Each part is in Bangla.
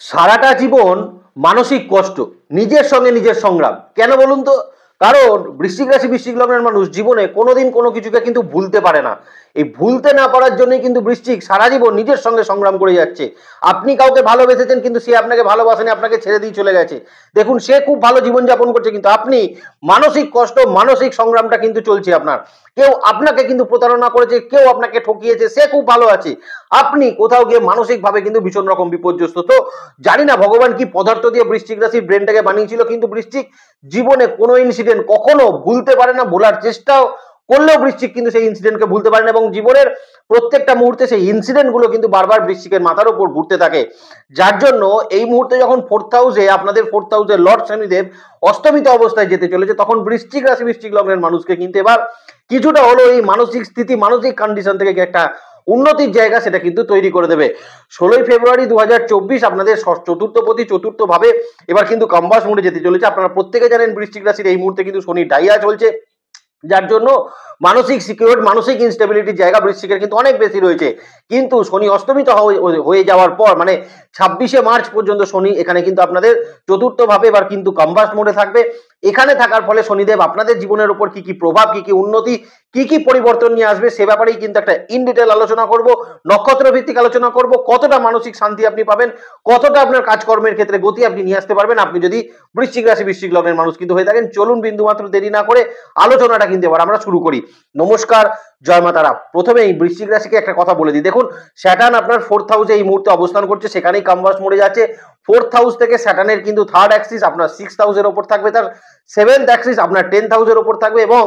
সারাটা জীবন মানসিক কষ্ট, নিজের সঙ্গে নিজের সংগ্রাম। কেন বলুন তো? কারণ বৃশ্চিক রাশি বৃশ্চিক লগ্নের মানুষ জীবনে কোনোদিন কোনো কিছুকে কিন্তু ভুলতে পারে না। এই ভুলতে না পারার জন্যই কিন্তু বৃশ্চিক সারা জীবন নিজের সঙ্গে সংগ্রাম করে যাচ্ছে। আপনি কাউকে ভালোবেসেছেন কিন্তু সে আপনাকে ভালোবাসেনি, আপনাকে ছেড়ে দিয়ে চলে গেছে। দেখুন, সে খুব ভালো জীবনযাপন করছে কিন্তু আপনি মানসিক কষ্ট, মানসিক সংগ্রামটা কিন্তু চলছে আপনার। কেউ আপনাকে কিন্তু প্রতারণা করেছে, কেউ আপনাকে ঠকিয়েছে, সে খুব ভালো আছে, আপনি কোথাও গিয়ে মানসিকভাবে কিন্তু ভীষণ রকম বিপর্যস্ত। তো জানি না ভগবান কি পদার্থ দিয়ে বৃশ্চিক রাশির ব্রেনটাকে বানিয়েছিল, কিন্তু বৃশ্চিক জীবনে কোনো ইনসিডেন্ট কখনো ভুলতে পারে না, ভোলার চেষ্টাও করলেও বৃশ্চিক কিন্তু সেই ইনসিডেন্টকে ভুলতে পারে না, এবং জীবনের প্রত্যেকটা মুহূর্তে সেই ইনসিডেন্ট গুলো কিন্তু বারবার বৃশ্চিকের মাথার উপর ঘুরতে থাকে। যার জন্য এই মুহূর্তে যখন ফোর্থ হাউসে আপনাদের ফোর্থ হাউসে লর্ড শনিদেব অস্তমিত অবস্থায় যেতে চলেছে, তখন বৃশ্চিক রাশি বৃশ্চিক লগ্নের মানুষকে কিন্তু এবার কিছুটা হলো এই মানসিক স্থিতি, মানসিক কন্ডিশন থেকে একটা উন্নতির জায়গা সেটা কিন্তু তৈরি করে দেবে। 16ই ফেব্রুয়ারি 2024 আপনাদের চতুর্থপতি চতুর্থ ভাবে এবার কিন্তু কম্বাস মোডে যেতে চলেছে। আপনারা প্রত্যেকে জানেন বৃশ্চিক রাশির এই মুহূর্তে কিন্তু শনি ডাইয়া চলছে, যার জন্য মানসিক সিকিউরিটি, মানসিক ইনস্টেবিলিটির জায়গা বৃশ্চিকের কিন্তু অনেক বেশি রয়েছে। কিন্তু শনি অস্তমিত হয়ে যাওয়ার পর মানে 26শে মার্চ পর্যন্ত শনি এখানে কিন্তু আপনাদের চতুর্থ ভাবে এবার কিন্তু কম্বাস মোডে থাকবে। এখানে থাকার ফলে শনিদেব আপনাদের জীবনের উপর কি কি প্রভাব, কি কি উন্নতি, কি কি পরিবর্তন নিয়ে আসবে সে ব্যাপারেই কিন্তু একটা ইন ডিটেল আলোচনা করব, নক্ষত্র ভিত্তিক আলোচনা করব, কতটা মানসিক শান্তি আপনি পাবেন, কতটা আপনার কাজকর্মের ক্ষেত্রে গতি আপনি নিয়ে আসতে পারবেন আপনি যদি বৃশ্চিক রাশি বৃশ্চিক লগ্নের মানুষ কিন্তু হয়ে থাকেন। চলুন বিন্দুমাত্র দেরি না করে আলোচনাটা কিন্তু এবার আমরা শুরু করি। নমস্কার, জয় মা তারা। প্রথমেই বৃশ্চিক রাশিকে একটা কথা বলে দিই। দেখুন, স্যাটার্ন আপনার ফোর্থ হাউসে এই মুহূর্তে অবস্থান করছে, সেখানেই কম্বাস মোডে যাচ্ছে। ফোর্থ হাউস থেকে স্যাটার্নের কিন্তু থার্ড অ্যাক্সিস আপনার সিক্সথ হাউসের ওপর থাকবে, তার সেভেন্থ অ্যাক্সিস আপনার 10th হাউসের ওপর থাকবে, এবং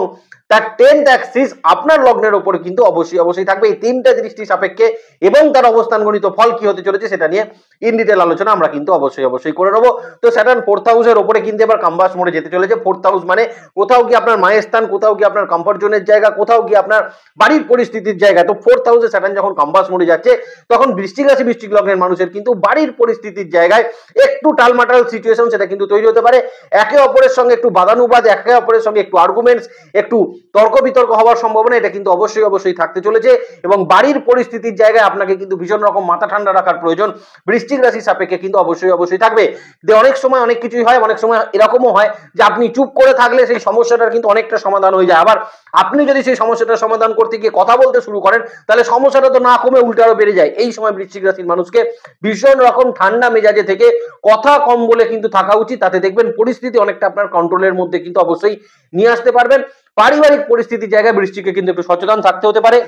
তার 10th অ্যাক্সিস আপনার লগ্নের ওপর কিন্তু অবশ্যই অবশ্যই থাকবে। এই তিনটা দৃষ্টি সাপেক্ষে এবং তার অবস্থান গণিত ফল কি হতে চলেছে সেটা নিয়ে ইন ডিটেল আলোচনা আমরা কিন্তু অবশ্যই অবশ্যই করে নেবো। তো স্যাটার্ন ফোর্থ হাউসের ওপরে কিন্তু এবার কম্বাস মোডে যেতে চলেছে। ফোর্থ হাউস মানে কোথাও কি আপনার মায়ের স্থান, কোথাও কি আপনার কমফর্ট জোনের জায়গা, কোথাও কি আপনার বাড়ির পরিস্থিতির জায়গা। তো ফোর্থ হাউসে স্যাটার্ন যখন কম্বাস মোডে যাচ্ছে, তখন বৃশ্চিক রাশি বৃশ্চিক লগ্নের মানুষের কিন্তু বাড়ির পরিস্থিতির জায়গায় একটু টালমাটাল সিচুয়েশন সেটা কিন্তু তৈরি হতে পারে। একে অপরের সঙ্গে একটু বাদানুবাদ, একে অপরের সঙ্গে একটু আর্গুমেন্টস, একটু তর্ক বিতর্ক হওয়ার সম্ভাবনা এটা কিন্তু অবশ্যই অবশ্যই থাকতে চলেছে, এবং বাড়ির পরিস্থিতির জায়গায় আপনাকে কিন্তু ভীষণ রকম মাথা ঠান্ডা রাখার প্রয়োজন বৃশ্চিক রাশি সাপেক্ষে কিন্তু অবশ্যই অবশ্যই থাকবে। যে অনেক সময় অনেক কিছুই হয়, অনেক সময় এরকমও হয় যে আপনি চুপ করে থাকলে সেই সমস্যাটার কিন্তু অনেকটা সমাধান হয়ে যায়। আবার আপনি যদি সেই সমস্যাটার সমাধান করতে গিয়ে কথা বলতে শুরু করেন, তাহলে সমস্যাটা তো না কমে উল্টে আরো বেড়ে যায়। এই সময় বৃশ্চিক রাশির মানুষকে ভীষণ রকম ঠান্ডা মেজাজে থেকে কথা কম বলে কিন্তু থাকা উচিত। তাতে দেখবেন পরিস্থিতি অনেকটা আপনার কন্ট্রোলের মধ্যে কিন্তু অবশ্যই নিয়ে আসতে পারবেন। পারিবারিক পরিস্থিতির জায়গায় বৃশ্চিককে কিন্তু একটু সচেতন থাকতে হতে পারে।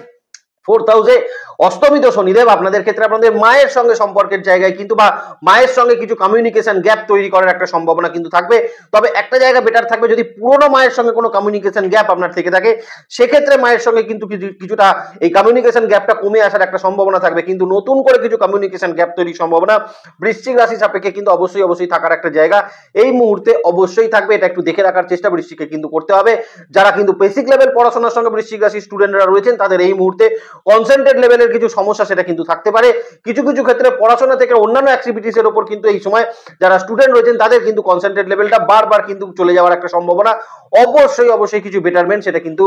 ফোর্থ হাউসে অস্তমিত শনিদেব আপনাদের ক্ষেত্রে আপনাদের মায়ের সঙ্গে সম্পর্কের জায়গায় কিন্তু বা মায়ের সঙ্গে কিছু কমিউনিকেশন গ্যাপ তৈরি করার একটা সম্ভাবনা কিন্তু থাকবে। তবে একটা জায়গা বেটার থাকবে, যদি পুরনো মায়ের সঙ্গে কোনো কমিউনিকেশন গ্যাপ আপনার থেকে থাকে, সেক্ষেত্রে মায়ের সঙ্গে কিন্তু কিছুটা এই কমিউনিকেশন গ্যাপটা কমে আসার একটা সম্ভাবনা থাকবে। কিন্তু নতুন করে কিছু কমিউনিকেশন গ্যাপ তৈরির সম্ভাবনা বৃশ্চিক রাশি সাপেক্ষে কিন্তু অবশ্যই অবশ্যই থাকার একটা জায়গা এই মুহূর্তে অবশ্যই থাকবে। এটা একটু দেখে রাখার চেষ্টা বৃশ্চিককে কিন্তু করতে হবে। যারা কিন্তু বেসিক লেভেল পড়াশোনার সঙ্গে বৃশ্চিক রাশির স্টুডেন্টরা রয়েছেন, তাদের এই মুহূর্তে কনসেন্ট্রেট লেভেলের কিছু সমস্যা সেটা কিন্তু থাকতে পারে। কিছু কিছু ক্ষেত্রে পড়াশোনা থেকে অন্যান্য অ্যাক্টিভিটিস এর উপর কিন্তু এই সময় যারা স্টুডেন্ট রয়েছেন তাদের কিন্তু কনসেন্ট্রেট লেভেলটা বারবার কিন্তু চলে যাওয়ার একটা সম্ভাবনা অবশ্যই অবশ্যই কিছু বেটারমেন্ট সেটা কিন্তু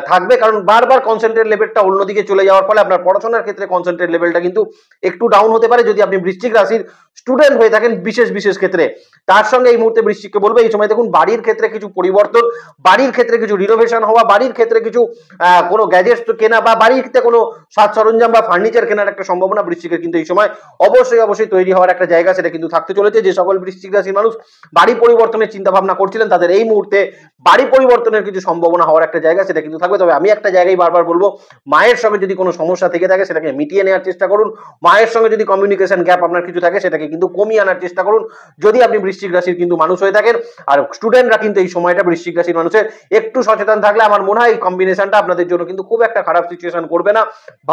থাকবে। কারণ বারবার কনসেন্ট্রেট লেভেলটা অন্যদিকে চলে যাওয়ার ফলে আপনার পড়াশোনার ক্ষেত্রে কনসেন্ট্রেট লেভেলটা কিন্তু একটু ডাউন হতে পারে যদি আপনি বৃশ্চিক রাশির স্টুডেন্ট হয়ে থাকেন বিশেষ বিশেষ ক্ষেত্রে। তার সঙ্গে এই মুহূর্তে বৃশ্চিককে বলবো এই সময় দেখুন বাড়ির ক্ষেত্রে কিছু পরিবর্তন, বাড়ির ক্ষেত্রে কিছু রিনোভেশন হওয়া, বাড়ির ক্ষেত্রে কিছু কোনো গ্যাজেটস কেনা বা বাড়িতে কোনো সাজ সরঞ্জাম বা ফার্নিচার কেনার একটা সম্ভাবনা বৃশ্চিকের কিন্তু এই সময় অবশ্যই অবশ্যই তৈরি হওয়ার একটা জায়গা সেটা কিন্তু থাকতে চলেছে। যে সকল বৃশ্চিক রাশির মানুষ বাড়ি পরিবর্তনের চিন্তা ভাবনা করছিলেন, তাদের এই মুহূর্তে বাড়ি পরিবর্তনের কিছু সম্ভাবনা হওয়ার একটা জায়গা সেটা কিন্তু থাকবে। তবে আমি একটা জায়গায় বারবার বলবো, মায়ের সঙ্গে যদি কোনো সমস্যা থেকে থাকে সেটাকে মিটিয়ে নেওয়ার চেষ্টা করুন। মায়ের সঙ্গে যদি কমিউনিকেশন গ্যাপ আপনার কিছু থাকে সেটাকে কিন্তু কমিয়ে আনার চেষ্টা করুন যদি আপনি বৃশ্চিক রাশির কিন্তু মানুষ হয়ে থাকেন। আর স্টুডেন্টরা কিন্তু এই সময়টা বৃশ্চিক রাশির মানুষের একটু সচেতন থাকলে আমার মনে হয় এই কম্বিনেশনটা আপনাদের জন্য কিন্তু খুব একটা খারাপ সিচুয়েশন করবে না,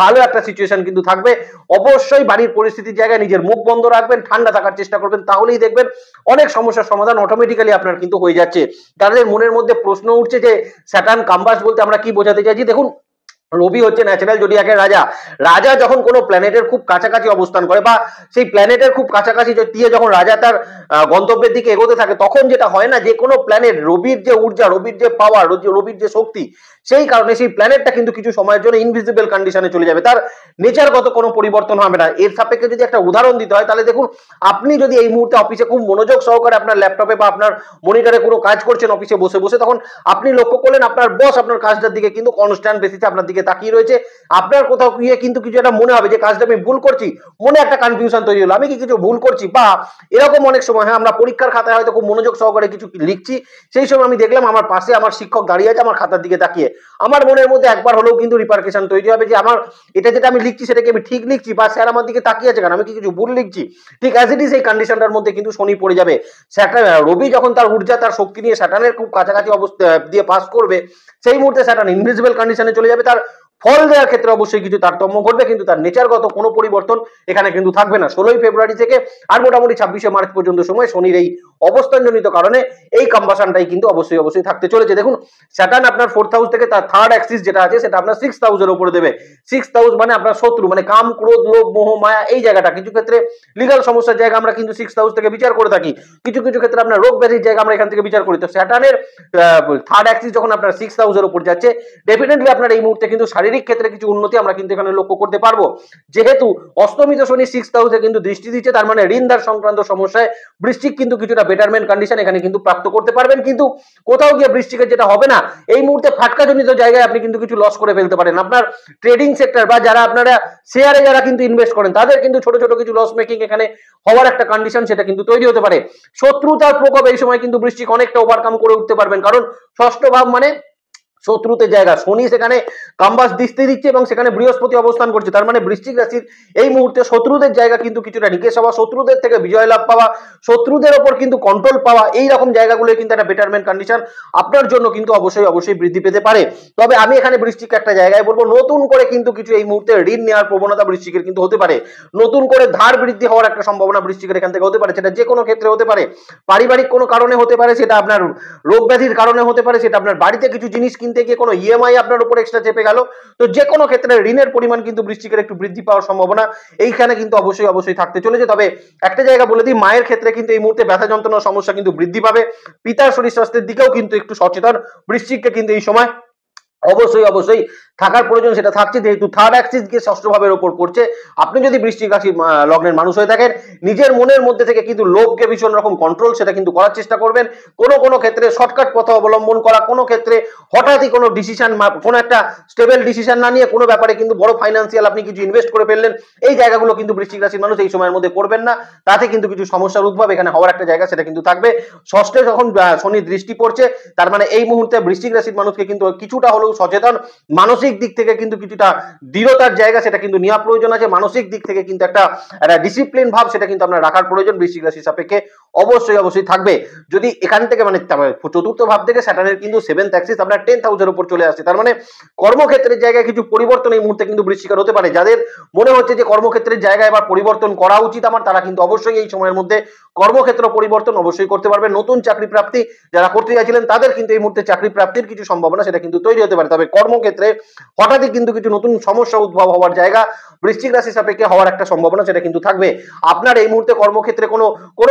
ভালো একটা সিচুয়েশন কিন্তু থাকবে। অবশ্যই বাড়ির পরিস্থিতির জায়গায় নিজের মুখ বন্ধ রাখবেন, ঠান্ডা থাকার চেষ্টা করবেন, তাহলেই দেখবেন অনেক সমস্যার সমাধান অটোমেটিক্যালি আপনার কিন্তু হয়ে যাচ্ছে। তাদের মনের মধ্যে প্রশ্ন উঠছে যে স্যাটার্ন কম্বাস বলতে আমরা কি বোঝাতে চাইছি। দেখুন, রবি হচ্ছে ন্যাচারাল জোডিয়াকের রাজা। রাজা যখন কোনো প্ল্যানেটের খুব কাছাকাছি অবস্থান করে বা সেই প্ল্যানেটের খুব কাছাকাছি দিয়ে যখন রাজা তার গন্তব্যের দিকে এগোতে থাকে, তখন যেটা হয় না, যে কোনো প্ল্যানেট রবির যে ঊর্জা, রবির যে পাওয়ার, রবির যে শক্তি, সেই কারণে সেই প্ল্যানেটটা কিন্তু কিছু সময়ের জন্য ইনভিজিবল কন্ডিশনে চলে যাবে, তার নেচারগত কোনো পরিবর্তন হবে না। এর সাপেক্ষে যদি একটা উদাহরণ দিতে হয়, তাহলে দেখুন, আপনি যদি এই মুহূর্তে অফিসে খুব মনোযোগ সহকারে আপনার ল্যাপটপে বা আপনার মনিটরে কোনো কাজ করছেন অফিসে বসে বসে, তখন আপনি লক্ষ্য করলেন আপনার বস আপনার কাজটার দিকে কিন্তু কনস্ট্যান্ট বেসিসে আপনার দিকে তাকিয়ে রয়েছে। আপনার কোথাও গিয়ে কিন্তু কিছু একটা মনে হবে যে কাজটা আমি ভুল করছি, মনে একটা কনফিউশন তৈরি হলো, আমি কি কিছু ভুল করছি, বা এরকম অনেক সময়, হ্যাঁ, আমরা পরীক্ষার খাতায় হয়তো খুব মনোযোগ সহকারে কিছু লিখছি, সেই সময় আমি দেখলাম আমার পাশে আমার শিক্ষক দাঁড়িয়ে আছে আমার খাতার দিকে তাকিয়ে, আমার মনের মধ্যে একবার হলেও কিন্তু রিপারকেশন তৈরি হবে যে আমার এটা যেটা আমি লিখছি সেটা কি আমি ঠিক লিখছি, বা স্যার আমার দিকে তাকিয়ে আছে কেন, আমি কি কিছু ভুল লিখছি। ঠিক অ্যাজ ইট ইজ এই কন্ডিশনটার মধ্যে কিন্তু শনি পড়ে যাবে। রবি যখন তার ঊর্জা, তার শক্তি নিয়ে স্যাটার্নের খুব কাছাকাছি অবস্থা দিয়ে পাস করবে, সেই মুহূর্তে স্যাটার্ন ইনভিজিবল কন্ডিশনে চলে যাবে। তার ফল দেওয়ার ক্ষেত্রে অবশ্যই কিছু তারতম্য ঘটবে, কিন্তু তার নেচারগত কোনো পরিবর্তন এখানে কিন্তু থাকবে না। 16ই ফেব্রুয়ারি থেকে আর মোটামুটি 26শে মার্চ পর্যন্ত সময় শনির এই অবস্থানজনিত কারণে এই কম্বাসনটাই কিন্তু অবশ্যই থাকতে চলেছে। দেখুন, স্যাটার্ন আপনার 4th হাউস থেকে তার থার্ড অ্যাক্সিস যেটা আছে সেটা আপনার 6th হাউসের উপরে দেবে। 6th হাউস মানে আপনার শত্রু, মানে কাম, ক্রোধ, লোভ, মোহ, মায়া, এই জায়গাটা। কিছু ক্ষেত্রে লিগাল সমস্যার জায়গা আমরা কিন্তু 6th হাউস থেকে বিচার করে থাকি, কিছু কিছু ক্ষেত্রে আপনার রোগ ব্যাধির জায়গা আমরা এখান থেকে বিচার করি। তো স্যাটার্নের থার্ড অ্যাক্সিস যখন আপনার 6th হাউসের উপর যাচ্ছে, ডেফিনেটলি আপনার এই মুহূর্তে কিন্তু শারীরিক ক্ষেত্রে কিছু উন্নতি আমরা কিন্তু এখানে লক্ষ্য করতে পারবো। যেহেতু অস্তমিত শনি 6th হাউসে কিন্তু দৃষ্টি দিচ্ছে, তার মানে ঋণদার সংক্রান্ত সমস্যায় বৃশ্চিক কিন্তু কিছুটা বেটারমেন্ট কন্ডিশন এখানে কিন্তু প্রাপ্ত করতে পারবেন। কিন্তু কোথাও গিয়ে বৃশ্চিকের যেটা হবে না, এই মুহূর্তে ফাটকাজনিত জায়গায় আপনি কিন্তু কিছু লস করে ফেলতে পারেন। আপনার ট্রেডিং সেক্টর বা যারা আপনারা শেয়ারে যারা কিন্তু ইনভেস্ট করেন, তাদের কিন্তু ছোট ছোট কিছু লস মেকিং এখানে হওয়ার একটা কন্ডিশন সেটা কিন্তু তৈরি হতে পারে। শত্রুতার প্রকোপ এই সময় কিন্তু বৃশ্চিক অনেকটা ওভারকাম করে উঠতে পারবেন, কারণ ষষ্ঠ ভাব মানে শত্রুতের জায়গা, শনি সেখানে কাম্বাস দৃষ্টি দিচ্ছে এবং সেখানে বৃহস্পতি অবস্থান করছে। তার মানে বৃশ্চিক রাশির এই মুহূর্তে শত্রুদের জায়গা কিন্তু কিছুটা নিকেশ হওয়া, শত্রুদের থেকে বিজয় লাভ পাওয়া, শত্রুদের ওপর কিন্তু কন্ট্রোল পাওয়া, এই রকম জায়গাগুলো কিন্তু একটা বেটারমেন্ট কন্ডিশন আপনার জন্য কিন্তু অবশ্যই বৃদ্ধি পেতে পারে। তবে আমি এখানে বৃশ্চিক একটা জায়গায় বলবো, নতুন করে কিন্তু কিছু এই মুহূর্তে ঋণ নেওয়ার প্রবণতা বৃশ্চিকের কিন্তু হতে পারে, নতুন করে ধার বৃদ্ধি হওয়ার একটা সম্ভাবনা বৃশ্চিকের এখান থেকে হতে পারে। সেটা যে কোনো ক্ষেত্রে হতে পারে, পারিবারিক কোনো কারণে হতে পারে, সেটা আপনার রোগ ব্যাধির কারণে হতে পারে, সেটা আপনার বাড়িতে কিছু জিনিস কিনতে গিয়ে কোনো ইএমআই আপনার উপর এক্সট্রা চেপে গেল। তো যে কোনো ক্ষেত্রে ঋণের পরিমাণ কিন্তু বৃশ্চিকের একটু বৃদ্ধি পাওয়ার সম্ভাবনা এইখানে কিন্তু অবশ্যই থাকতে চলেছে। তবে একটা জায়গা বলে দিই, মায়ের ক্ষেত্রে কিন্তু এই মুহূর্তে ব্যথা যন্ত্রণার সমস্যা কিন্তু বৃদ্ধি পাবে। পিতার শরীর স্বাস্থ্যের দিকেও কিন্তু একটু সচেতন বৃশ্চিককে কিন্তু এই সময় অবশ্যই থাকার প্রয়োজন, সেটা থাকছে। যেহেতু থার্ড অ্যাক্সিস গিয়ে ষষ্ঠ ভাবের উপর পড়ছে, আপনি যদি বৃশ্চিক রাশি লগ্নের মানুষ হয়ে থাকেন, নিজের মনের মধ্যে থেকে কিন্তু লোভকে ভীষণ রকম কন্ট্রোল সেটা কিন্তু করার চেষ্টা করবেন। কোনো ক্ষেত্রে শর্টকাট পথ অবলম্বন করা, কোনো ক্ষেত্রে হঠাৎই কোনো ডিসিশন, কোনো একটা স্টেবল ডিসিশন না নিয়ে কোনো ব্যাপারে কিন্তু বড় ফাইন্যান্সিয়াল আপনি কিছু ইনভেস্ট করে ফেললেন, এই জায়গাগুলো কিন্তু বৃশ্চিক রাশির মানুষ এই সময়ের মধ্যে করবেন না। তাতে কিন্তু কিছু সমস্যার উদ্ভব এখানে হওয়ার একটা জায়গা সেটা কিন্তু থাকবে। ষষ্ঠে যখন শনি দৃষ্টি পড়ছে, তার মানে এই মুহূর্তে বৃশ্চিক রাশির মানুষকে কিন্তু কিছুটা হলেও সচেতন, মানসিক দিক থেকে কিন্তু কিছুটা দৃঢ়তার জায়গা সেটা কিন্তু নেওয়া প্রয়োজন আছে। মানসিক দিক থেকে কিন্তু একটা ডিসিপ্লিন ভাব সেটা কিন্তু আপনার রাখার প্রয়োজন বৃশ্চিক রাশির সাপেক্ষে অবশ্যই থাকবে। যদি এখান থেকে মানে চতুর্থ ভাব থেকে স্যাটার্নের কিন্তু 7th অ্যাক্সিস আপনার 10th হাউসের উপর চলে আসছে, তার মানে কর্মক্ষেত্রের জায়গায় কিছু পরিবর্তন এই মুহূর্তে কিন্তু বৃশ্চিকের হতে পারে। যাদের মনে হচ্ছে যে কর্মক্ষেত্রের জায়গায় এবার পরিবর্তন করা উচিত আমার, তারা কিন্তু অবশ্যই এই সময়ের মধ্যে কর্মক্ষেত্র পরিবর্তন অবশ্যই করতে পারবে। নতুন চাকরি প্রাপ্তি যারা করতে চাইছিলেন, তাদের কিন্তু এই মুহূর্তে চাকরি প্রাপ্তির কিছু সম্ভাবনা সেটা কিন্তু তৈরি হতে পারে। তবে কর্মক্ষেত্রে হঠাৎই কিন্তু কিছু নতুন সমস্যা উদ্ভব হওয়ার জায়গা বৃশ্চিক রাশি সাপেক্ষে হওয়ার একটা সম্ভাবনা সেটা কিন্তু থাকবে। আপনার এই মুহূর্তে কর্মক্ষেত্রে কোনো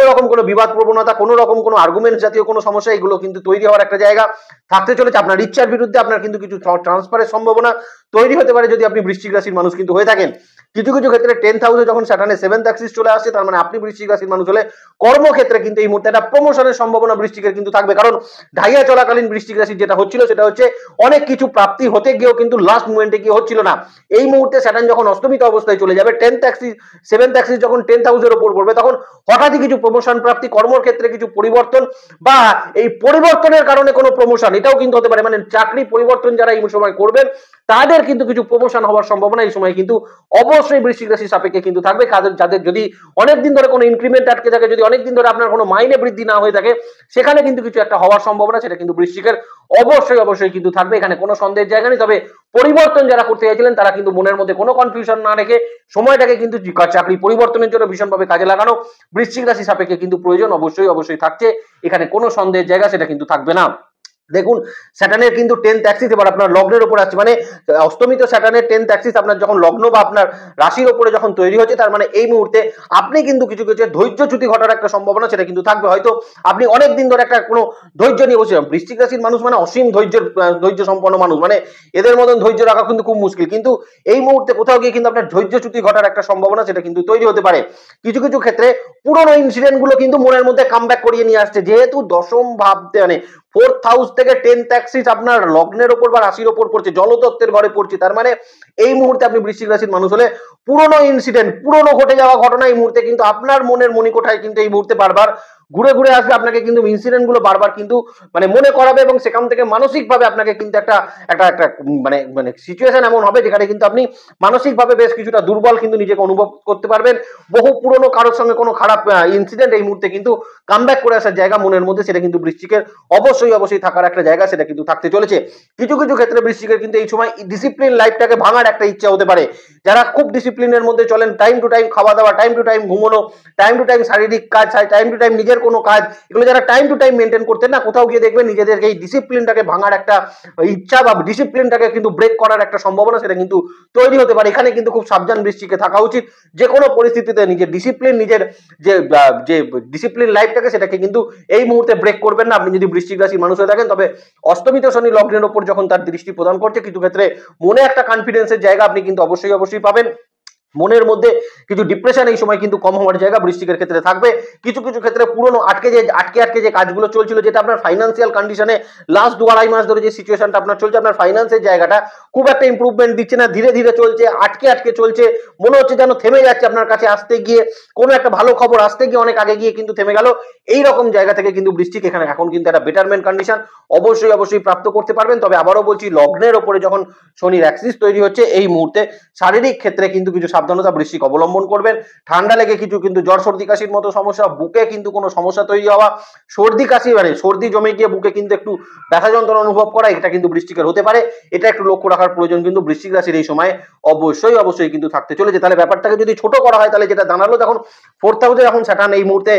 রকম কোনো বিবাদ প্রবণতা, কোনো রকম কোনো আর্গুমেন্ট জাতীয় কোনো সমস্যা, এগুলো কিন্তু তৈরি হওয়ার একটা জায়গা থাকতে চলেছে। আপনার ইচ্ছার বিরুদ্ধে আপনার কিন্তু কিছু ট্রান্সফারের সম্ভাবনা তৈরি হতে পারে যদি আপনি বৃশ্চিক রাশির মানুষ কিন্তু হয়ে থাকেন। কিছু ক্ষেত্রে 10th হাউসে যখন স্যাটার্নের 7th অ্যাক্সিস চলে আসছে, তার মানে আপনি বৃশ্চিক রাশির মানুষ হলে কর্মক্ষেত্রে কিন্তু এই মুহূর্তে একটা প্রমোশনের সম্ভাবনা বৃশ্চিকের কিন্তু থাকবে। কারণ ঢাইয়া চলাকালীন বৃশ্চিক রাশির যেটা হচ্ছিল সেটা হচ্ছে অনেক কিছু প্রাপ্তি হতে গিয়েও কিন্তু লাস্ট মোমেন্টে গিয়ে হচ্ছিল না। এই মুহূর্তে স্যাটার্ন যখন অস্তমিত অবস্থায় চলে যাবে, 10th অ্যাক্সিস 7th অ্যাক্সিস যখন 10th হাউসের উপর পড়বে, তখন হঠাৎই কিছু প্রমোশন প্রাপ্তি, কর্মক্ষেত্রে কিছু পরিবর্তন, বা এই পরিবর্তনের কারণে কোনো প্রমোশন, এটাও কিন্তু হতে পারে। মানে চাকরি পরিবর্তন যারা এই সময় করবেন, তাদের কিন্তু কিছু প্রমোশন হওয়ার সম্ভাবনা এই সময় কিন্তু অবশ্যই বৃশ্চিক রাশির সাপেক্ষে কিন্তু থাকবে। যাদের যদি অনেকদিন ধরে কোনো ইনক্রিমেন্ট আটকে থাকে, যদি অনেকদিন ধরে আপনার কোনো মাইনে বৃদ্ধি না হয়ে থাকে, সেখানে কিন্তু কিছু একটা হওয়ার সম্ভাবনা সেটা কিন্তু বৃশ্চিকের অবশ্যই কিন্তু থাকবে, এখানে কোনো সন্দেহের জায়গা নেই। তবে পরিবর্তন যারা করতে চাইছিলেন, তারা কিন্তু মনের মধ্যে কোনো কনফিউশন না রেখে সময়টাকে কিন্তু চাকরি পরিবর্তনের জন্য ভীষণভাবে কাজে লাগানো বৃশ্চিক রাশি সাপেক্ষে কিন্তু প্রয়োজন অবশ্যই থাকছে, এখানে কোনো সন্দেহের জায়গা সেটা কিন্তু থাকবে না। দেখুন স্যাটার্নের কিন্তু 10th অ্যাক্সিস এবার আপনার লগ্নের উপর আসছে, মানে অস্তমিত স্যাটার্নের 10th অ্যাক্সিস আপনার যখন লগ্ন বা আপনার রাশির উপরে যখন তৈরি হচ্ছে, তার মানে এই মুহূর্তে আপনি কিন্তু কিছু কিছু ধৈর্যচ্যুতি ঘটার একটা সম্ভাবনা সেটা কিন্তু থাকবে। হয়তো আপনি অনেক দিন ধরে একটা কোনো ধৈর্য নিয়ে বসে, বৃশ্চিক রাশির মানুষ মানে অসীম ধৈর্য সম্পন্ন মানুষ, মানে এদের মতন ধৈর্য রাখা কিন্তু খুব মুশকিল, কিন্তু এই মুহূর্তে কোথাও গিয়ে কিন্তু আপনার ধৈর্যচ্যুতি ঘটার একটা সম্ভাবনা সেটা কিন্তু তৈরি হতে পারে। কিছু কিছু ক্ষেত্রে পুরোনো ইনসিডেন্ট গুলো কিন্তু মনের মধ্যে কামব্যাক করিয়ে নিয়ে আসছে, যেহেতু দশম ভাবতে মানে 4th হাউস থেকে 10th অ্যাক্সিস আপনার লগ্নের ওপর বা রাশির ওপর পড়ছে, জলতত্ত্বের ঘরে পড়ছে, তার মানে এই মুহূর্তে আপনি বৃশ্চিক রাশির মানুষ হলে পুরোনো ইনসিডেন্ট, পুরোনো ঘটে যাওয়া ঘটনা এই মুহূর্তে কিন্তু আপনার মনের মণিকোঠায় কিন্তু এই মুহূর্তে বারবার ঘুরে ঘুরে আসবে, আপনাকে কিন্তু ইনসিডেন্ট গুলো বারবার কিন্তু মানে মনে করাবে, এবং সেখান থেকে মানসিক ভাবে আপনাকে কিন্তু একটা একটা একটা মানে মানে সিচুয়েশন এমন হবে যেখানে কিন্তু আপনি মানসিক ভাবে বেশ কিছুটা দুর্বল কিন্তু নিজেকে অনুভব করতে পারবেন। বহু পুরনো কারোর সঙ্গে কোনো খারাপ ইনসিডেন্ট এই মুহূর্তে কিন্তু কামব্যাক করে আসার জায়গা মনের মধ্যে, সেটা কিন্তু বৃশ্চিকের অবশ্যই থাকার একটা জায়গা সেটা কিন্তু থাকতে চলেছে। কিছু কিছু ক্ষেত্রে বৃশ্চিকের কিন্তু এই সময় ডিসিপ্লিন লাইফটাকে ভাঙার একটা ইচ্ছা হতে পারে। যারা খুব ডিসিপ্লিনের মধ্যে চলেন, টাইম টু টাইম খাওয়া দাওয়া, টাইম টু টাইম ঘুমানো, টাইম টু টাইম শারীরিক কাজ, টাইম টু টাইম নিজের কোনো কাজ, এগুলো যারা টাইম টু টাইম মেনটেন করতেন না, কোথাও গিয়ে দেখবেন নিজেদেরকে এই ডিসিপ্লিনটাকে ভাঙার একটা ইচ্ছা বা ডিসিপ্লিনটাকে কিন্তু ব্রেক করার একটা সম্ভাবনা সেটা কিন্তু তৈরি হতে পারে। এখানে কিন্তু খুব সাবধান বৃশ্চিকে থাকা উচিত, যে কোনো পরিস্থিতিতে নিজের ডিসিপ্লিন, নিজের যে যে ডিসিপ্লিন লাইফটাকে সেটাকে কিন্তু এই মুহূর্তে ব্রেক করবেন না। আপনি যদি বৃশ্চিক রাশির মানুষ হয়ে থাকেন, তবে অষ্টমিত শনি লগ্নের উপর যখন তার দৃষ্টি প্রদান করছে, কিছু ক্ষেত্রে মনে একটা কনফিডেন্সের জায়গা আপনি কিন্তু অবশ্যই পাবেন। মনের মধ্যে কিছু ডিপ্রেশন এই সময় কিন্তু কম হওয়ার জায়গা বৃশ্চিকের ক্ষেত্রে থাকবে। কিছু কিছু ক্ষেত্রে পুরনো আটকে যে কাজগুলো চলছিল, যেটা আপনার ফাইন্যান্সিয়াল কন্ডিশনে লাস্ট 2-2.5 মাস ধরে যে সিচুয়েশনটা আপনার চলছে, আপনার ফাইন্যান্সের জায়গাটা খুব একটা ইম্প্রুভমেন্ট দিচ্ছে না, ধীরে ধীরে চলছে, আটকে চলছে, মনে হচ্ছে যেন থেমে যাচ্ছে, আপনার কাছে আসতে গিয়ে কোনো একটা ভালো খবর আসতে গিয়ে অনেক আগে গিয়ে কিন্তু থেমে গেল। এই রকম জায়গা থেকে কিন্তু বৃশ্চিক এখানে এখন কিন্তু একটা বেটারমেন্ট কন্ডিশন অবশ্যই প্রাপ্ত করতে পারবেন। তবে আবারও বলছি, লগ্নের ওপরে যখন শনির অ্যাক্সিস তৈরি হচ্ছে, এই মুহূর্তে শারীরিক ক্ষেত্রে কিন্তু কিছু সাবধানতা বৃশ্চিক অবলম্বন করবেন। ঠান্ডা লেগে কিছু কিন্তু জ্বর সর্দি কাশির মতো সমস্যা, বুকে কিন্তু কোনো সমস্যা তৈরি হওয়া, সর্দি কাশি মানে সর্দি জমে গিয়ে বুকে কিন্তু একটু ব্যথা যন্ত্রণা অনুভব করা, এটা কিন্তু বৃশ্চিকের হতে পারে। এটা একটু লক্ষ্য রাখার প্রয়োজন কিন্তু বৃশ্চিক রাশির এই সময় অবশ্যই কিন্তু থাকতে চলেছে। তাহলে ব্যাপারটাকে যদি ছোট করা হয়, তাহলে যেটা দাঁড়ালো, যখন 4th হাউসে যখন স্যাটার্ন এই মুহূর্তে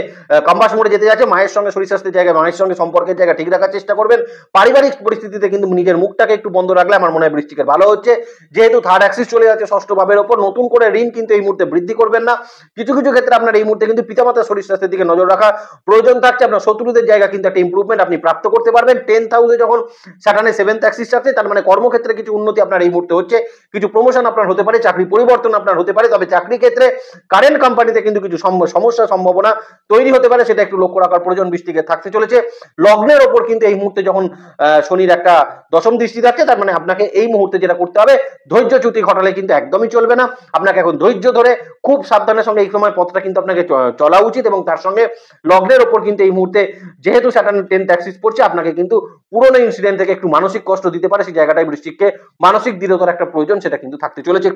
কম্পাস মোড়ে যেতে যাচ্ছে, মায়ের সঙ্গে শরীর স্বাস্থ্যের জায়গায়, মায়ের সঙ্গে সম্পর্কের জায়গা ঠিক রাখার চেষ্টা করবেন। পারিবারিক পরিস্থিতিতে কিন্তু নিজের মুখটাকে একটু বন্ধ রাখলে আমার মনে হয় বৃশ্চিকের ভালো হচ্ছে। যেহেতু থার্ড অ্যাক্সিস চলে যাচ্ছে ষষ্ঠ ভাবের ওপর, নতুন করে ঋণ কিন্তু এই মুহূর্তে বৃদ্ধি করবেন না। কিছু কিছু ক্ষেত্রে আপনার এই মুহূর্তে কিন্তু পিতামাতার শরীর স্বাস্থ্যের দিকে নজর রাখা প্রয়োজন থাকছে। আপনার শত্রুদের জায়গা কিন্তু একটা ইমপ্রুভমেন্ট আপনি প্রাপ্ত করতে পারবেন। 10th হাউসে যখন স্যাটার্নের 7th অ্যাক্সিস আছে, তার মানে কর্মক্ষেত্রে কিছু উন্নতি আপনার এই মুহূর্তে হচ্ছে, কিছু প্রমোশন আপনার হতে পারে, চাকরি পরিবর্তন আপনার হতে পারে। তবে চাকরি ক্ষেত্রে কারেন্ট কোম্পানিতে কিন্তু কিছু সমস্যা সম্ভাবনা তৈরি হতে পারে, সেটা একটু লক্ষ্য রাখার প্রয়োজন বৃষ্টিকে থাকতে চলেছে। লগ্নের ওপর কিন্তু এই মুহূর্তে যখন শনির একটা দশম দৃষ্টি থাকছে, তার মানে আপনাকে এই মুহূর্তে যেটা করতে হবে, ধৈর্যচ্যুতি ঘটালে কিন্তু একদমই চলবে না। আপনাকে এখন ধৈর্য ধরে খুব সাবধানের সঙ্গে এই সময় পথটা কিন্তু আপনাকে চলা উচিত, এবং তার সঙ্গে লগ্নের ওপর কিন্তু এই মুহূর্তে যেহেতু স্যাটার্ন 10th অ্যাক্সিস পড়ছে, আপনাকে কিন্তু পুরোনো ইনসিডেন্ট থেকে একটু মানসিক কষ্ট দিতে পারে, সেই জায়গাটায় বৃশ্চিককে মানসিক দৃঢ়তার একটা প্রয়োজন সেটা কিন্তু থাকতে চলেছে।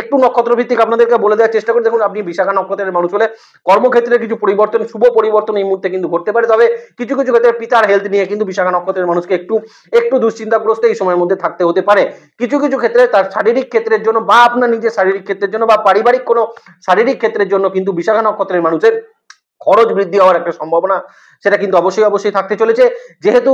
একটু নক্ষত্র ভিত্তিক আপনাদেরকে বলে দেওয়ার চেষ্টা করি। দেখুন, আপনি বিশাখা নক্ষত্রের মানুষ হলে কর্মক্ষেত্রে কিছু পরিবর্তন, শুভ পরিবর্তন এই মুহূর্তে কিন্তু ঘটতে পারে। তবে কিছু কিছু ক্ষেত্রে পিতার হেলথ নিয়ে কিন্তু বিশাখা নক্ষত্রের মানুষকে একটু দুশ্চিন্তাগ্রস্ত এই সময়ের মধ্যে থাকতে হতে পারে। কিছু কিছু ক্ষেত্রে তার শারীরিক ক্ষেত্রের জন্য, বা আপনার নিজের শারীরিক ক্ষেত্রের জন্য, বা পারিবারিক কোনো শারীরিক ক্ষেত্রের জন্য কিন্তু বিশাখা নক্ষত্রের মানুষের খরচ বৃদ্ধি হওয়ার একটা সম্ভাবনা সেটা কিন্তু অবশ্যই থাকতে চলেছে। যেহেতু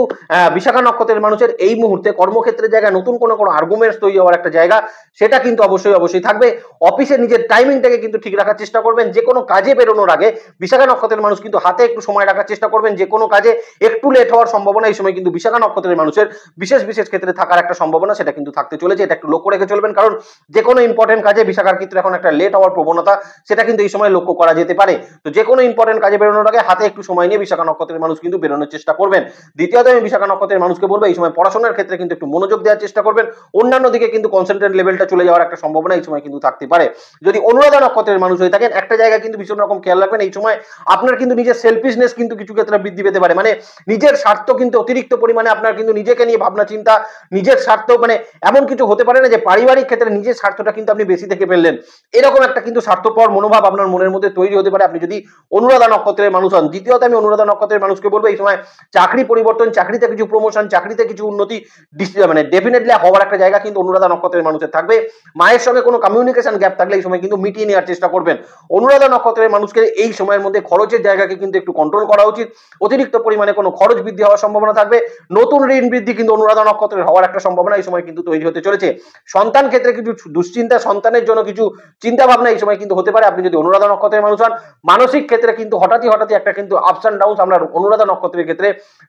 বিশাখা নক্ষত্রের মানুষের এই মুহূর্তে কর্মক্ষেত্রের জায়গায় নতুন কোনো আর্গুমেন্টস তৈরি হওয়ার একটা জায়গা সেটা কিন্তু অবশ্যই থাকবে। অফিসে নিজের টাইমিংটাকে কিন্তু ঠিক রাখার চেষ্টা করবেন। যে কোনো কাজে বেরোনোর আগে বিশাখা নক্ষত্রের মানুষ কিন্তু হাতে একটু সময় রাখার চেষ্টা করবেন। যে কোনো কাজে একটু লেট হওয়ার সম্ভাবনা এই সময় কিন্তু বিশাখা নক্ষত্রের মানুষের বিশেষ ক্ষেত্রে থাকার একটা সম্ভাবনা সেটা কিন্তু থাকতে চলেছে। এটা একটু লক্ষ্য রেখে চলবেন, কারণ যে কোনো ইম্পর্টেন্ট কাজে বিশাখার ক্ষেত্রে এখন একটা লেট হওয়ার প্রবণতা সেটা কিন্তু এই সময় লক্ষ্য করা যেতে পারে। তো যে কোনো ইম্পর্টেন্ট কাজে বেরোনোর আগে হাতে একটু সময় নিয়ে বিশাখা নক্ষত্রের মানুষ কিন্তু বেরোনোর চেষ্টা করবেন। দ্বিতীয়ত, আমি বিশাখা নক্ষত্রের মানুষকে বলবো, এই সময় পড়াশোনার ক্ষেত্রে কিন্তু একটু মনোযোগ দেওয়ার চেষ্টা করবেন। অন্যান্য দিকে কিন্তু কনসেন্ট্রেট লেভেলটা চলে যাওয়ার একটা সম্ভাবনা এই সময় কিন্তু থাকতে পারে। যদি অনুরাধা নক্ষত্রের মানুষ হয়ে থাকেন, একটা জায়গায় কিন্তু ভীষণ রকম খেয়াল রাখবেন, এই সময় আপনার কিন্তু নিজের সেলফিশনেস কিন্তু কিছু ক্ষেত্রে বৃদ্ধি পেতে পারে। মানে নিজের স্বার্থ কিন্তু অতিরিক্ত পরিমাণে আপনার কিন্তু নিজেকে নিয়ে ভাবনা চিন্তা, নিজের স্বার্থ, মানে এমন কিছু হতে পারে না যে পারিবারিক ক্ষেত্রে নিজের স্বার্থটা কিন্তু আপনি বেশি থেকে ফেললেন, এরকম একটা কিন্তু স্বার্থপর মনোভাব আপনার মনের মধ্যে তৈরি হতে পারে। আপনি যদি অনুরাধা অনুরাধা নক্ষত্রের মানুষ হন। দ্বিতীয়ত আমি অনুরাধা নক্ষত্রের মানুষকে বলবো এই সময় চাকরি পরিবর্তন, চাকরিতে কিছু প্রমোশন, চাকরিতে কিছু উন্নতি মানে ডেফিনেটলি হওয়ার একটা জায়গা কিন্তু অনুরাধা নক্ষত্রের মানুষের থাকবে। মায়ের সঙ্গে কোনো কমিউনিকেশন গ্যাপ থাকলে এই সময় কিন্তু মিটিয়ে নেওয়ার চেষ্টা করবেন। অনুরাধা নক্ষত্রের মানুষকে এই সময়ের মধ্যে খরচের জায়গাকে কিন্তু একটু কন্ট্রোল করা উচিত। অতিরিক্ত পরিমাণে কোনো খরচ বৃদ্ধি হওয়ার সম্ভাবনা থাকবে। নতুন ঋণ বৃদ্ধি কিন্তু অনুরাধা নক্ষত্রের হওয়ার একটা সম্ভাবনা এই সময় কিন্তু তৈরি হতে চলেছে। সন্তান ক্ষেত্রে কিছু দুশ্চিন্তা, সন্তানের জন্য কিছু চিন্তা ভাবনা এই সময় কিন্তু হতে পারে আপনি যদি অনুরাধা নক্ষত্রের মানুষ হন। মানসিক ক্ষেত্রে কিন্তু হঠাৎই একটা কিন্তু আপস অ্যান্ড ডাউন আমরা অনুরাধা নক্ষত্রের ক্ষেত্রে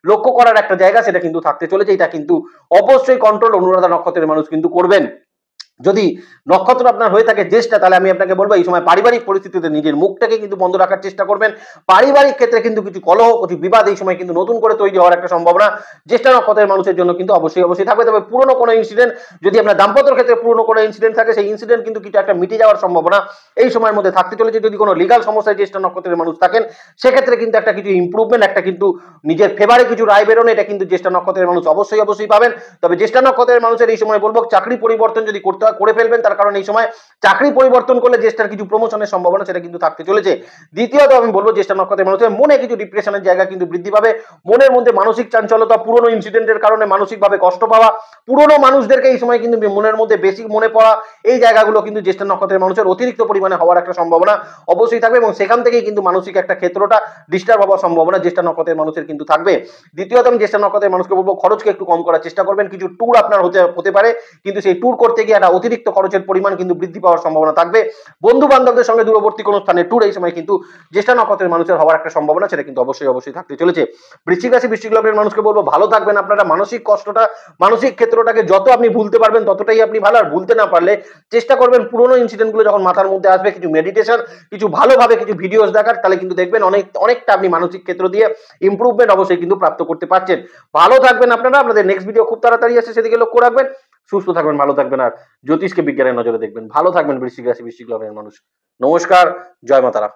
লক্ষ্য করার একটা জায়গা সেটা কিন্তু থাকতে চলেছে। এটা কিন্তু অবশ্যই কন্ট্রোল অনুরাধা নক্ষত্রের মানুষ কিন্তু করবেন। যদি নক্ষত্র আপনার হয়ে থাকে জ্যেষ্ঠা, তাহলে আমি আপনাকে বলবো এই সময় পারিবারিক পরিস্থিতিতে নিজের মুখটাকে কিন্তু বন্ধ রাখার চেষ্টা করবেন। পারিবারিক ক্ষেত্রে কিন্তু কিছু কলহ, কিছু বিবাদ এই সময় কিন্তু নতুন করে তৈরি হওয়ার একটা সম্ভাবনা জ্যেষ্ঠা নক্ষত্রের মানুষের জন্য কিন্তু অবশ্যই থাকবে। তবে পুরনো কোনো ইনসিডেন্ট, যদি আপনার দাম্পত্যের ক্ষেত্রে পুরনো কোনো ইনসিডেন্ট থাকে, সেই ইনসিডেন্ট কিন্তু কিছু একটা মিটে যাওয়ার সম্ভাবনা এই সময়ের মধ্যে থাকতে চলেছে। যদি কোনো লিগাল সমস্যায় জ্যেষ্ঠা নক্ষত্রের মানুষ থাকেন, সেক্ষেত্রে কিন্তু একটা কিছু ইম্প্রুভমেন্ট, একটা কিন্তু নিজের ফেভারে কিছু রায় বেরোনো, এটা কিন্তু জ্যেষ্ঠা নক্ষত্রের মানুষ অবশ্যই পাবেন। তবে জ্যেষ্ঠা নক্ষত্রের মানুষের এই সময় বলবো চাকরি পরিবর্তন যদি করতে হয় করে ফেলবেন, তার কারণ এই সময় চাকরি পরিবর্তন করলে জ্যেষ্ঠার কিছু প্রমোশনের সম্ভাবনা সেটা কিন্তু থাকতে চলেছে। দ্বিতীয়ত আমি বলবো জ্যেষ্ঠা নক্ষত্রের মানুষের মনে কিছু ডিপ্রেশনের জায়গা কিন্তু বৃদ্ধি পাবে। মনের মধ্যে মানসিক চাঞ্চলতা, পুরনো ইনসিডেন্টের কারণে মানসিকভাবে কষ্ট পাওয়া, পুরনো মানুষদেরকে এই সময় কিন্তু মনের মধ্যে বেশি মনে পড়া, এই জায়গাগুলো কিন্তু জ্যেষ্ঠা নক্ষত্রের মানুষের অতিরিক্ত পরিমাণে হওয়ার একটা সম্ভাবনা অবশ্যই থাকবে এবং সেখান থেকেই কিন্তু মানসিক একটা ক্ষেত্রটা ডিস্টার্ব হওয়ার সম্ভাবনা জ্যেষ্ঠা নক্ষত্রের মানুষের কিন্তু থাকবে। দ্বিতীয়ত আমি জ্যেষ্ঠা নক্ষত্রের মানুষকে বলবো খরচকে একটু কম করার চেষ্টা করবেন। কিছু ট্যুর আপনার হতে পারে, কিন্তু সেই ট্যুর করতে গিয়ে একটা অতিরিক্ত খরচের পরিমাণ কিন্তু বৃদ্ধি পাওয়ার সম্ভাবনা থাকবে। বন্ধু বান্ধবদের সঙ্গে দূরবর্তী কোনো স্থানে ট্যুর এই সময় কিন্তু জ্যেষ্ঠা নক্ষত্রের মানুষের হওয়ার একটা সম্ভাবনা সেটা কিন্তু অবশ্যই থাকতে চলেছে। বৃশ্চিক রাশি বৃশ্চিক লগ্নের মানুষকে বলবো ভালো থাকবেন আপনারা। মানসিক কষ্টটা, মানসিক ক্ষেত্রটাকে যত আপনি ভুলতে পারবেন ততটাই আপনি ভালো। আর ভুলতে না পারলে চেষ্টা করবেন পুরোনো ইনসিডেন্টগুলো যখন মাথার মধ্যে আসবে, কিছু মেডিটেশন, কিছু ভালোভাবে কিছু ভিডিওস দেখার, তাহলে কিন্তু দেখবেন অনেকটা আপনি মানসিক ক্ষেত্র দিয়ে ইমপ্রুভমেন্ট অবশ্যই কিন্তু প্রাপ্ত করতে পারছেন। ভালো থাকবেন আপনারা। আপনাদের নেক্সট ভিডিও খুব তাড়াতাড়ি আসছে, সেদিকে লক্ষ্য রাখবেন। সুস্থ থাকবেন, ভালো থাকবেন আর জ্যোতিষকে বিজ্ঞানের নজরে দেখবেন। ভালো থাকবেন বৃশ্চিক রাশি বৃশ্চিক লগ্নের মানুষ। নমস্কার, জয় মা তারা।